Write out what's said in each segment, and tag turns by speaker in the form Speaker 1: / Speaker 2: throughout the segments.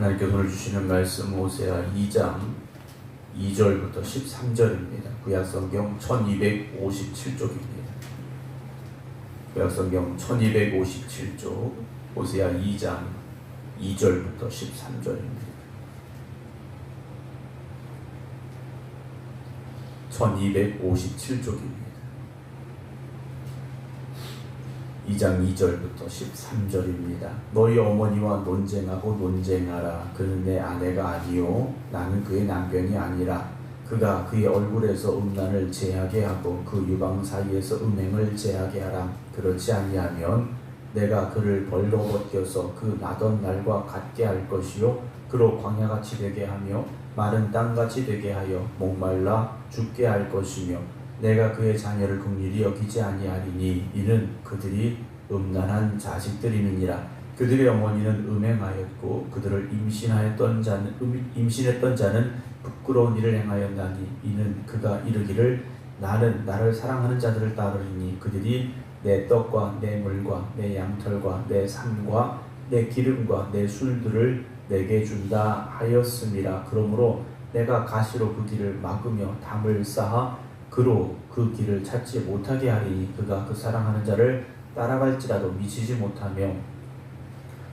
Speaker 1: 하나님께서 오늘 주시는 말씀 호세아 2장 2절부터 13절입니다. 구약성경 1257쪽입니다. 구약성경 1257쪽 호세아 2장 2절부터 13절입니다. 1257쪽입니다. 2장 2절부터 13절입니다. 너희 어머니와 논쟁하고 논쟁하라. 그는 내 아내가 아니요 나는 그의 남편이 아니라 그가 그의 얼굴에서 음란을 제하게 하고 그 유방 사이에서 음행을 제하게 하라. 그렇지 아니하면 내가 그를 벌거벗겨서 그 나던 날과 같게 할 것이요 그로 광야같이 되게 하며 마른 땅같이 되게 하여 목말라 죽게 할 것이며 내가 그의 자녀를 긍휼히 여기지 아니하리니 이는 그들이 음란한 자식들임이니라. 그들의 어머니는 음행하였고 그들을 임신했던 자는 부끄러운 일을 행하였나니 이는 그가 이르기를 나는 나를 사랑하는 자들을 따르리니 그들이 내 떡과 내 물과 내 양털과 내 삶과 내 기름과 내 술들을 내게 준다 하였음이라. 그러므로 내가 가시로 그 길을 막으며 담을 쌓아 그로 그 길을 찾지 못하게 하리니 그가 그 사랑하는 자를 따라갈지라도 미치지 못하며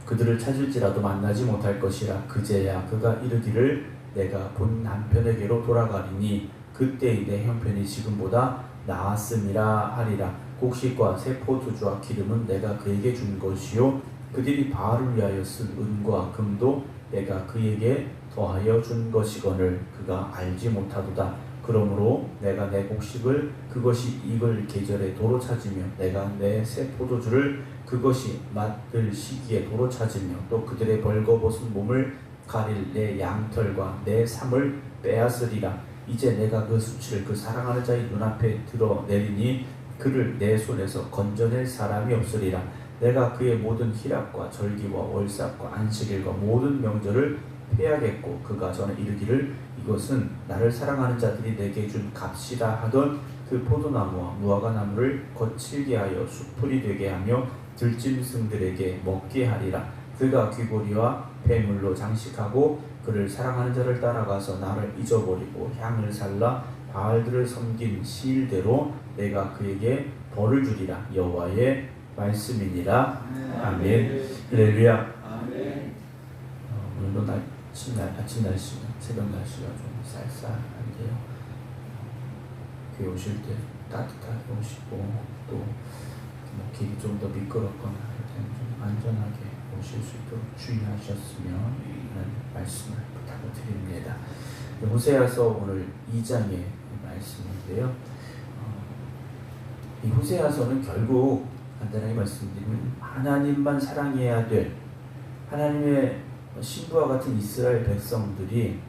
Speaker 1: 그들을 찾을지라도 만나지 못할 것이라. 그제야 그가 이르기를 내가 본 남편에게로 돌아가리니 그때의 내 형편이 지금보다 나았음이라 하리라. 곡식과 새 포도주와 기름은 내가 그에게 준 것이요 그들이 바알을 위하여 쓴 은과 금도 내가 그에게 더하여 준 것이거늘 그가 알지 못하도다. 그러므로 내가 내 곡식을 그것이 익을 계절에 도로 찾으며 내가 내 새 포도주를 그것이 맡을 시기에 도로 찾으며 또 그들의 벌거벗은 몸을 가릴 내 양털과 내 삶을 빼앗으리라. 이제 내가 그 수치를 그 사랑하는 자의 눈앞에 드러내리니 그를 내 손에서 건져낼 사람이 없으리라. 내가 그의 모든 희락과 절기와 월삭과 안식일과 모든 명절을 폐하겠고 그가 전에 이르기를 이것은 나를 사랑하는 자들이 내게 준 값이라 하던 그 포도나무와 무화과나무를 거칠게 하여 수풀이 되게 하며 들짐승들에게 먹게 하리라. 그가 귀고리와 폐물로 장식하고 그를 사랑하는 자를 따라가서 나를 잊어버리고 향을 살라 바알들을 섬긴 시일대로 내가 그에게 벌을 주리라. 여호와의 말씀이니라. 아멘. 할렐루야. 오늘도 아침 날씨가 새벽 날씨가 좀 쌀쌀한데요. 교회 오실 때 따뜻하게 오시고 또 길이 좀 더 미끄럽거나 할 때는 좀 안전하게 오실 수 있도록 주의하셨으면 하는 말씀을 부탁을 드립니다. 호세아서 오늘 2장의 말씀인데요. 이 호세아서는 결국 간단하게 말씀드리면 하나님만 사랑해야 될 하나님의 신부와 같은 이스라엘 백성들이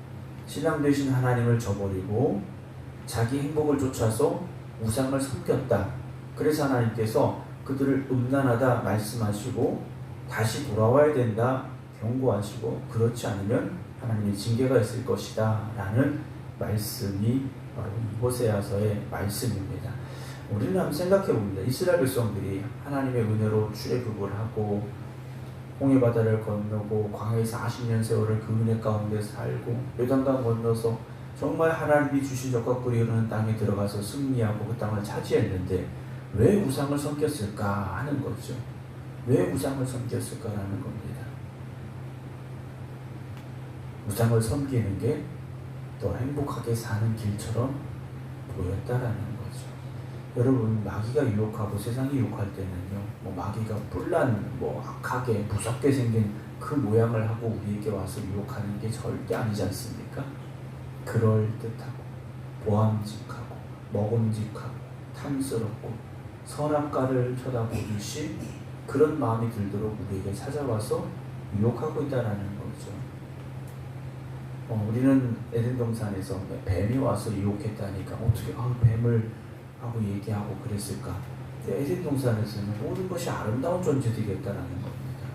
Speaker 1: 신랑 되신 하나님을 저버리고 자기 행복을 쫓아서 우상을 섬겼다. 그래서 하나님께서 그들을 음란하다 말씀하시고 다시 돌아와야 된다 경고하시고 그렇지 않으면 하나님의 징계가 있을 것이다 라는 말씀이 바로 이 호세아서의 말씀입니다. 우리는 한번 생각해 봅니다. 이스라엘 백성들이 하나님의 은혜로 출애굽을 하고 홍해바다를 건너고 광야에서 40년 세월을 그 은혜 가운데 살고 요단강 건너서 정말 하나님이 주신 적과 꿀이 흐르는 땅에 들어가서 승리하고 그 땅을 차지했는데 왜 우상을 섬겼을까 하는 거죠. 왜 우상을 섬겼을까라는 겁니다. 우상을 섬기는 게 더 행복하게 사는 길처럼 보였다라는 거죠. 여러분 마귀가 유혹하고 세상이 유혹할 때는요, 마귀가 뿔난 악하게 무섭게 생긴 그 모양을 하고 우리에게 와서 유혹하는 게 절대 아니지 않습니까? 그럴듯하고 보암직하고 먹음직하고 탐스럽고 선악과를 쳐다보듯이 그런 마음이 들도록 우리에게 찾아와서 유혹하고 있다라는 거죠. 우리는 에덴 동산에서 뱀이 와서 유혹했다니까 어떻게 뱀을 하고 얘기하고 그랬을까? 에덴 동산에서는 모든 것이 아름다운 존재들이었다라는 겁니다.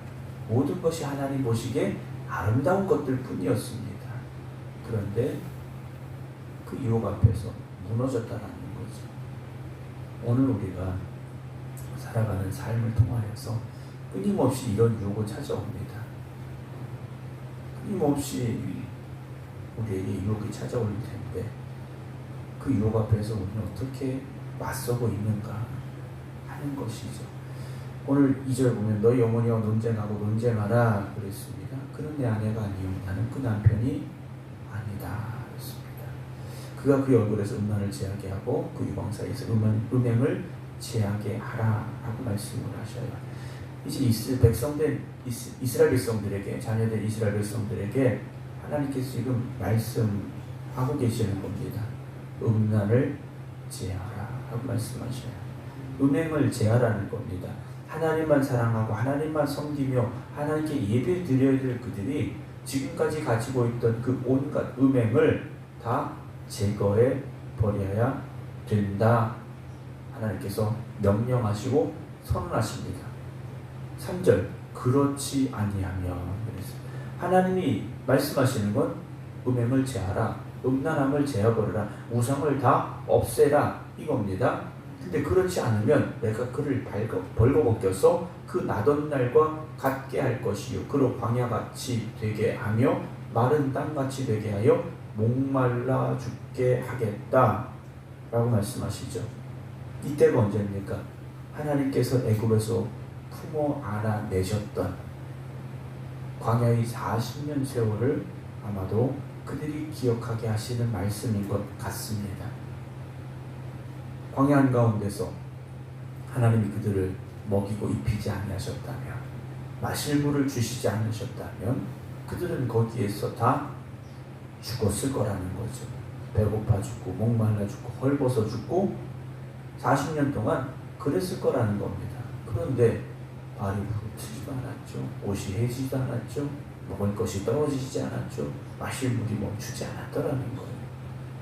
Speaker 1: 모든 것이 하나님 보시기에 아름다운 것들 뿐이었습니다. 그런데 그 유혹 앞에서 무너졌다라는 거죠. 오늘 우리가 살아가는 삶을 통하여서 끊임없이 이런 유혹을 찾아옵니다. 끊임없이 우리에게 유혹이 찾아올 텐데 그 유혹 앞에서 우리는 어떻게 맞서고 있는가 하는 것이죠. 오늘 2절 보면 너희 어머니와 논쟁하고 논쟁하라 그랬습니다. 그는 내 아내가 아니요 나는 그 남편이 아니다 그랬습니다. 그가 그의 얼굴에서 음란을 제하게 하고 그 유방 사이에서 음행을 제하게 하라 라고 말씀을 하셔요. 이제 이스라엘 백성들에게, 자녀된 이스라엘 백성들에게 하나님께서 지금 말씀하고 계시는 겁니다. 음란을 제하라 라고 말씀하셔요. 음행을 제하라는 겁니다. 하나님만 사랑하고 하나님만 섬기며 하나님께 예배 드려야 될 그들이 지금까지 가지고 있던 그 온갖 음행을 다 제거해 버려야 된다. 하나님께서 명령하시고 선언하십니다. 3절 그렇지 아니하면 하나님이 말씀하시는 건 음행을 제하라, 음란함을 제어버려라, 우상을 다 없애라 이겁니다. 근데 그렇지 않으면 내가 그를 벌거벗겨서 그 나던 날과 같게 할 것이요 그로 광야같이 되게 하며 마른 땅같이 되게 하여 목말라 죽게 하겠다 라고 말씀하시죠. 이때가 언제입니까? 하나님께서 애굽에서 품어 안아내셨던 광야의 40년 세월을 아마도 그들이 기억하게 하시는 말씀인 것 같습니다. 광야 한가운데서 하나님이 그들을 먹이고 입히지 아니하셨다면, 마실 물을 주시지 않으셨다면 그들은 거기에서 다 죽었을 거라는 거죠. 배고파 죽고 목말라 죽고 헐벗어 죽고 40년 동안 그랬을 거라는 겁니다. 그런데 발이 부르지도 않았죠. 옷이 해지지도 않았죠. 먹을 것이 떨어지지 않았죠. 마실 물이 멈추지 않았더라는 거예요.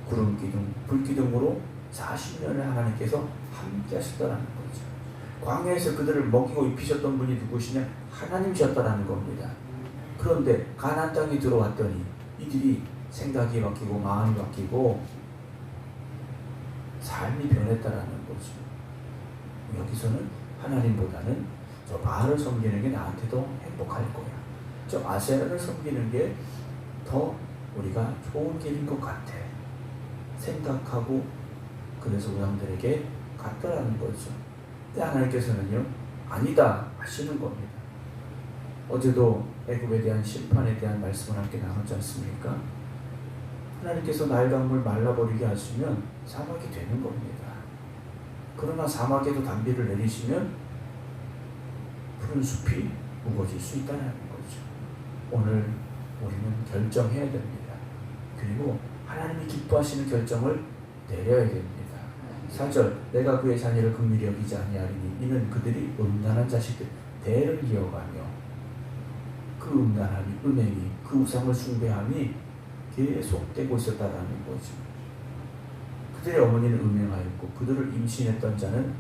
Speaker 1: 구름 기둥, 불 기둥으로 40년을 하나님께서 함께 하셨다라는 거죠. 광야에서 그들을 먹이고 입히셨던 분이 누구시냐? 하나님이셨다라는 겁니다. 그런데 가나안 땅에 들어왔더니 이들이 생각이 바뀌고 마음이 바뀌고 삶이 변했다라는 거죠. 여기서는 하나님보다는 저 바알을 섬기는 게 나한테 더 행복할 거야. 저 아세라를 섬기는 게 더 우리가 좋은 길인 것 같아. 생각하고 그래서 우상들에게 갔더라는 거죠. 근데 하나님께서는요, 아니다 하시는 겁니다. 어제도 애굽에 대한 심판에 대한 말씀을 함께 나눴지 않습니까? 하나님께서 나일강물 말라버리게 하시면 사막이 되는 겁니다. 그러나 사막에도 단비를 내리시면 푸른 숲이 우거질 수 있다는 거죠. 오늘 우리는 결정해야 됩니다. 그리고 하나님이 기뻐하시는 결정을 내려야 됩니다. 4절 내가 그의 자녀를 긍휼히 여기지 아니하리니 이는 그들이 음란한 자식들 대를 이어가며 그 음란함이, 음행이, 그 우상을 숭배함이 계속되고 있었다라는 거죠. 그들의 어머니는 음행하였고 그들을 임신했던 자는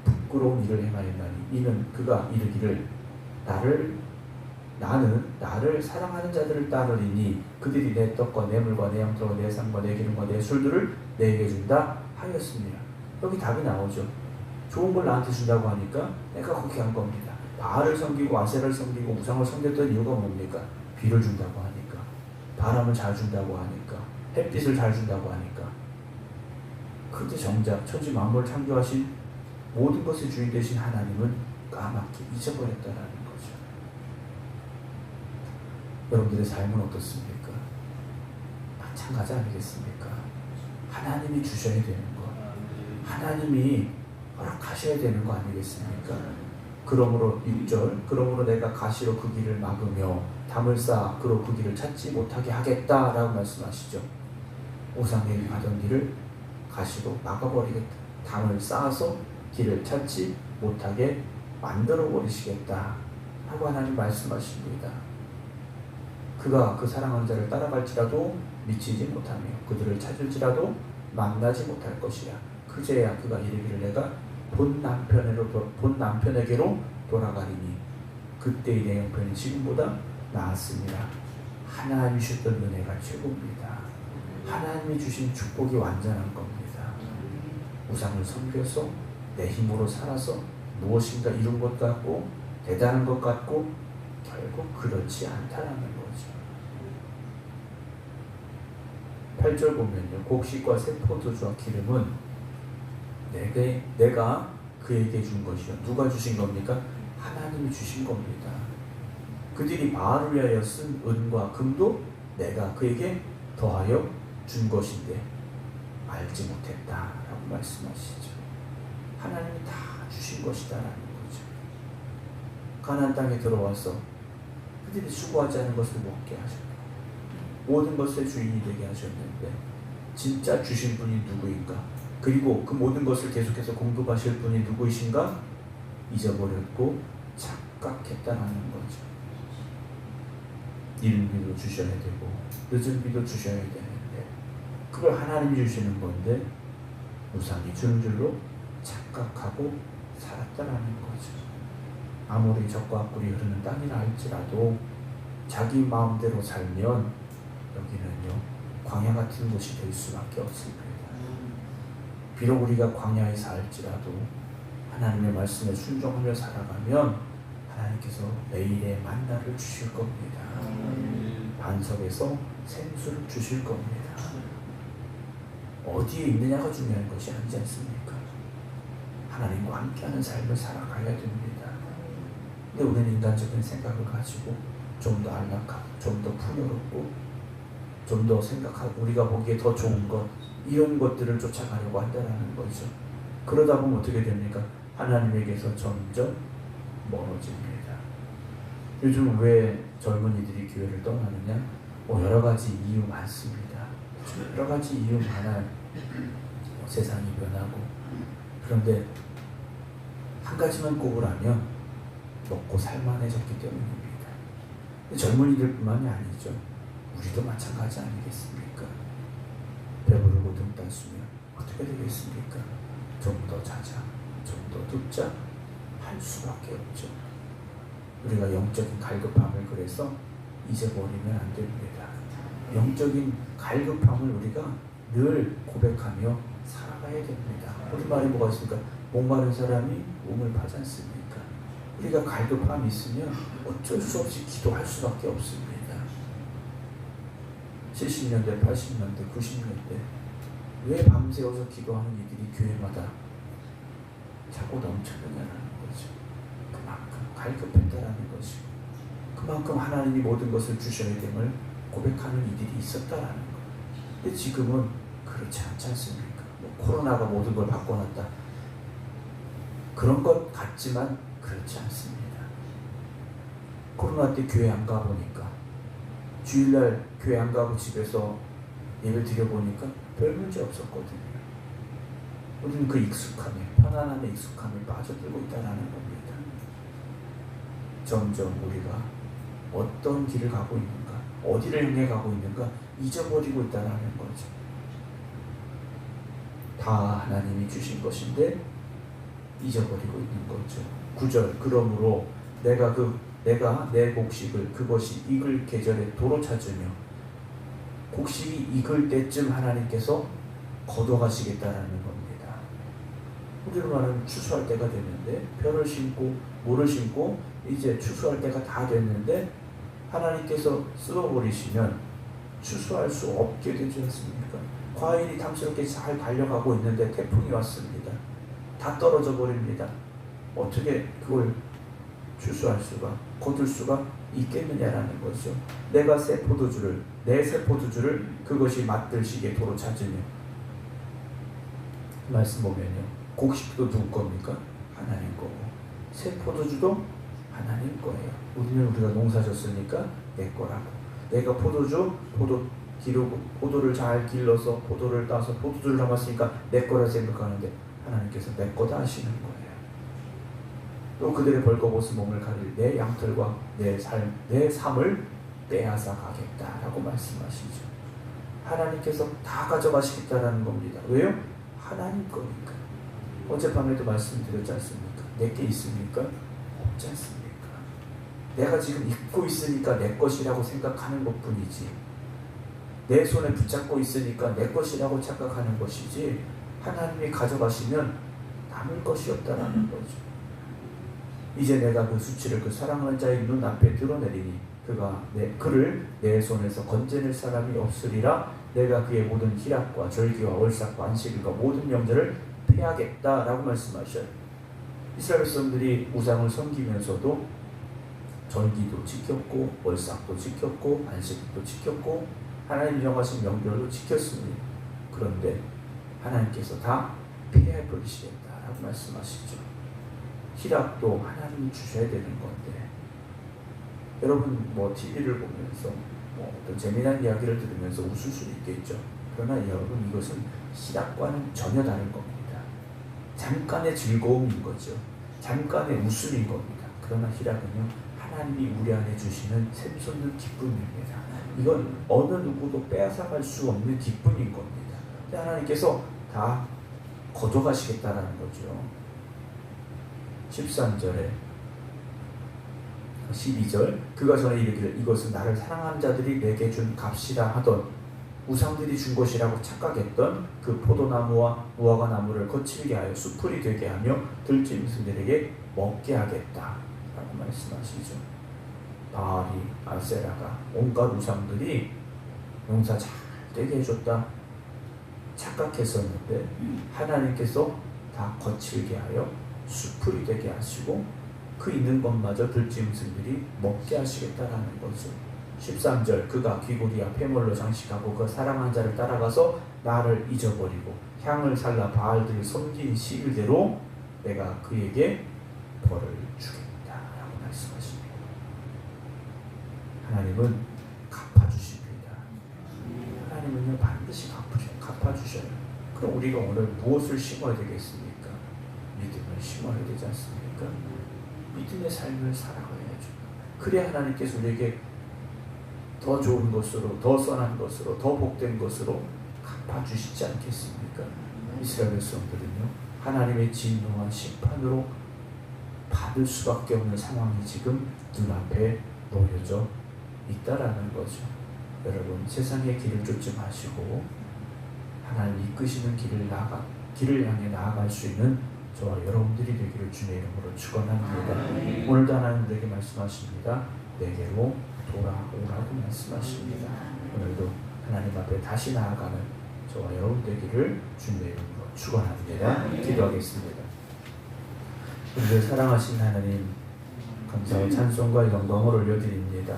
Speaker 1: 부끄러운 일을 행하였나니 이는 그가 이르기를 나는 나를 사랑하는 자들을 따르리니 그들이 내 떡과 내 물과 내 양털과 내 삶과 내 기름과 내 술들을 내게 준다 하였습니다. 여기 답이 나오죠. 좋은 걸 나한테 준다고 하니까 내가 그렇게 한 겁니다. 바알을 섬기고 아세라를 섬기고 우상을 섬겼던 이유가 뭡니까? 비를 준다고 하니까, 바람을 잘 준다고 하니까, 햇빛을 잘 준다고 하니까. 그런데 정작 천지 만물을 창조하신 모든 것의 주인 되신 하나님은 까맣게 잊어버렸다는 거죠. 여러분들의 삶은 어떻습니까? 마찬가지 아니겠습니까? 하나님이 주셔야 되는 것, 하나님이 허락하셔야 되는 거 아니겠습니까? 그러므로 6절 그러므로 내가 가시로 그 길을 막으며 담을 쌓아 그로 그 길을 찾지 못하게 하겠다라고 말씀하시죠. 우상에게 가던 길을 가시로 막아버리겠다. 담을 쌓아서 길을 찾지 못하게 만들어버리시겠다 하고 하나님 말씀하십니다. 그가 그 사랑하는 자를 따라갈지라도 미치지 못하며 그들을 찾을지라도 만나지 못할 것이라. 그제야 그가 이르기를 내가 본 남편에게로 돌아가리니 그때의 내 형편이 지금보다 나았습니다. 하나님이 주셨던 은혜가 최고입니다. 하나님이 주신 축복이 완전한 겁니다. 우상을 섬겨서 내 힘으로 살아서 무엇인가 이룬 것 같고 대단한 것 같고 결국 그렇지 않다라는 거죠. 8절 보면요, 곡식과 새 포도주와 기름은 내가 그에게 준 것이요. 누가 주신 겁니까? 하나님이 주신 겁니다. 그들이 바알을 위하여 쓴 은과 금도 내가 그에게 더하여 준 것인데 알지 못했다라고 말씀하시죠. 하나님이 다 주신 것이다라는 거죠. 가나안 땅에 들어와서 그들이 수고하지 않은 것을 먹게 하셨고 모든 것의 주인이 되게 하셨는데 진짜 주신 분이 누구인가? 그리고 그 모든 것을 계속해서 공급하실 분이 누구이신가? 잊어버렸고 착각했다라는 거죠. 이른 비도 주셔야 되고 늦은 비도 주셔야 되는데 그걸 하나님이 주시는 건데 우상이 주는 줄로 착각하고 살았다라는 거죠. 아무리 적과 꿀이 흐르는 땅이라 할지라도 자기 마음대로 살면 여기는요 광야 같은 곳이 될 수밖에 없습니다. 비록 우리가 광야에 살지라도 하나님의 말씀에 순종하며 살아가면 하나님께서 매일의 만나를 주실 겁니다. 반석에서 생수를 주실 겁니다. 어디에 있느냐가 중요한 것이 아니지 않습니까? 하나님과 함께하는 삶을 살아가야 됩니다. 근데 우리는 인간적인 생각을 가지고 좀 더 안락하고 좀 더 풍요롭고 좀 더 생각하고 우리가 보기에 더 좋은 것 이런 것들을 쫓아가려고 한다는 거죠. 그러다 보면 어떻게 됩니까? 하나님에게서 점점 멀어집니다. 요즘 왜 젊은이들이 교회를 떠나느냐? 여러 가지 이유 많습니다. 여러 가지 이유 많아요. 세상이 변하고 그런데 한 가지만 꼽으라면 먹고 살만해졌기 때문입니다. 젊은이들뿐만이 아니죠. 우리도 마찬가지 아니겠습니까? 배부르고 등 따수면 어떻게 되겠습니까? 좀 더 자자, 좀 더 듣자 할 수밖에 없죠. 우리가 영적인 갈급함을 그래서 잊어버리면 안 됩니다. 영적인 갈급함을 우리가 늘 고백하며 살아가야 됩니다. 우리 말이 뭐가 있습니까? 목마른 사람이 몸을 파지 않습니까? 우리가 갈급함이 있으면 어쩔 수 없이 기도할 수밖에 없습니다. 70년대, 80년대, 90년대 왜 밤새워서 기도하는 이들이 교회마다 차고 넘쳤느냐라는 거죠. 그만큼 갈급했다라는 것이고 그만큼 하나님이 모든 것을 주셔야 됨을 고백하는 이들이 있었다라는 거예요. 근데 지금은 그렇지 않지 않습니까? 코로나가 모든 걸 바꿔놨다. 그런 것 같지만 그렇지 않습니다. 코로나 때 교회 안 가보니까 주일날 교회 안 가고 집에서 예배 드려보니까 별 문제 없었거든요. 우리는 그 익숙함에 편안함에 익숙함에 빠져들고 있다는 겁니다. 점점 우리가 어떤 길을 가고 있는가 어디를 향해 가고 있는가 잊어버리고 있다는 거죠. 다 하나님이 주신 것인데 잊어버리고 있는 거죠. 9절 그러므로 내가 내 곡식을 그것이 익을 계절에 도로 찾으며 곡식이 익을 때쯤 하나님께서 거둬가시겠다라는 겁니다. 우리로 말하면 추수할 때가 됐는데 벼를 심고 모를 심고 이제 추수할 때가 다 됐는데 하나님께서 쓸어버리시면 추수할 수 없게 되지 않습니까? 과일이 탐스럽게 잘 달려가고 있는데 태풍이 왔습니다. 다 떨어져 버립니다. 어떻게 그걸 추수할 수가 거둘 수가 있겠느냐라는 거죠. 내가 새 포도주를 내 새 포도주를 그것이 맛들시게 도로 찾으며 말씀 보면요. 곡식도 누구 겁니까? 하나님 거고 새 포도주도 하나님 거예요. 우리가 농사졌으니까 내 거라고. 내가 포도 기르고 포도를 잘 길러서 포도를 따서 포도주를 담았으니까 내 거라 생각하는데 하나님께서 내 거다 하시는 거예요. 또 그들의 벌거벗은 몸을 가릴 내 양털과 내 삶을 빼앗아 가겠다라고 말씀하시죠. 하나님께서 다 가져가시겠다라는 겁니다. 왜요? 하나님 거니까. 어젯밤에도 말씀드렸지 않습니까? 내게 있습니까? 없지 않습니까? 내가 지금 입고 있으니까 내 것이라고 생각하는 것뿐이지 내 손에 붙잡고 있으니까 내 것이라고 착각하는 것이지 하나님이 가져가시면 남을 것이 없다라는 거죠. 이제 내가 그 수치를 그 사랑하는 자의 눈앞에 드러내리니 그를 내 손에서 건져낼 사람이 없으리라. 내가 그의 모든 희락과 절기와 월삭과 안식일과 모든 명절을 폐하겠다라고 말씀하셔요. 이스라엘 백성들이 우상을 섬기면서도 절기도 지켰고 월삭도 지켰고 안식일도 지켰고 하나님 정하신 명절도 지켰습니다. 그런데 하나님께서 다 폐해버리시겠다라고 말씀하시죠. 희락도 하나님이 주셔야 되는 건데, 여러분 TV를 보면서 어떤 재미난 이야기를 들으면서 웃을 수 있겠죠. 그러나 여러분, 이것은 희락과는 전혀 다른 겁니다. 잠깐의 즐거움인 거죠. 잠깐의 웃음인 겁니다. 그러나 희락은요, 하나님이 우리 안에 주시는 샘솟는 기쁨입니다. 이건 어느 누구도 빼앗아갈 수 없는 기쁨인 겁니다. 근데 하나님께서 다 거둬가시겠다라는 거죠. 13절에 12절 그가 전에 이르기를 이것은 나를 사랑하는 자들이 내게 준 값이라 하던, 우상들이 준 것이라고 착각했던 그 포도나무와 무화과 나무를 거칠게 하여 수풀이 되게 하며 들짐승들에게 먹게 하겠다 라고 말씀하시죠. 바알이, 아세라가, 온갖 우상들이 농사 잘 되게 해줬다 착각했었는데, 하나님께서 다 거칠게 하여 수풀이 되게 하시고 그 있는 것마저 들짐승들이 먹게 하시겠다라는 거죠. 13절 그가 귀고리와 폐물로 장식하고 그 사랑한 자를 따라가서 나를 잊어버리고 향을 살라 바알들을 섬긴 시일대로 내가 그에게 벌을 주겠다라고 말씀하십니다. 하나님은 갚아주십니다. 하나님은요, 반드시 갚아주셔요. 그럼 우리가 오늘 무엇을 심어야 되겠습니까? 믿음을 심어야 되지 않습니까? 믿음의 삶을 살아가야죠. 그래야 하나님께서 우리에게 더 좋은 것으로, 더 선한 것으로, 더 복된 것으로 갚아주시지 않겠습니까? 이스라엘 백성들은요, 하나님의 진노와 심판으로 받을 수밖에 없는 상황이 지금 눈앞에 놓여져 있다라는 거죠. 여러분, 세상의 길을 쫓지 마시고 하나님 이끄시는 길을 향해 나아갈 수 있는 저와 여러분들이 되기를 주님의 이름으로 축원합니다. 오늘도 하나님 우리에게 말씀하십니다. 내게로 돌아오라고 말씀하십니다. 오늘도 하나님 앞에 다시 나아가는 저와 여러분 되기를 주님의 이름으로 축원합니다. 기도하겠습니다. 우리를 사랑하신 하나님, 감사와 찬송과 영광을 올려드립니다.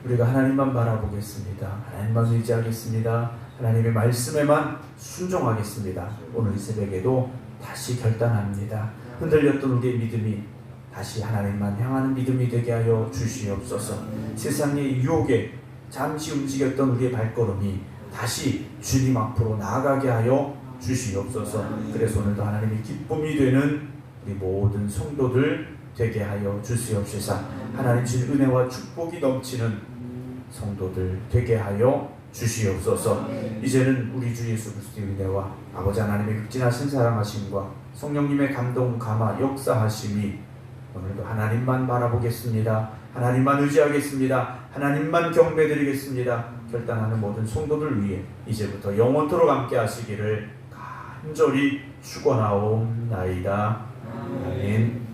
Speaker 1: 우리가 하나님만 바라보겠습니다. 하나님만 의지하겠습니다. 하나님의 말씀에만 순종하겠습니다. 오늘 이 새벽에도 다시 결단합니다. 흔들렸던 우리의 믿음이 다시 하나님만 향하는 믿음이 되게 하여 주시옵소서. 세상의 유혹에 잠시 움직였던 우리의 발걸음이 다시 주님 앞으로 나아가게 하여 주시옵소서. 그래서 오늘도 하나님의 기쁨이 되는 우리 모든 성도들 되게 하여 주시옵소서. 하나님 주신 은혜와 축복이 넘치는 성도들 되게 하여 주시옵소서. 이제는 우리 주 예수 그리스도의 은혜와 아버지 하나님의 극진하신 사랑하심과 성령님의 감동, 감화, 역사하심이 오늘도 하나님만 바라보겠습니다. 하나님만 의지하겠습니다. 하나님만 경배드리겠습니다. 결단하는 모든 성도들 위해 이제부터 영원토록 함께 하시기를 간절히 축원하옵나이다. 아멘.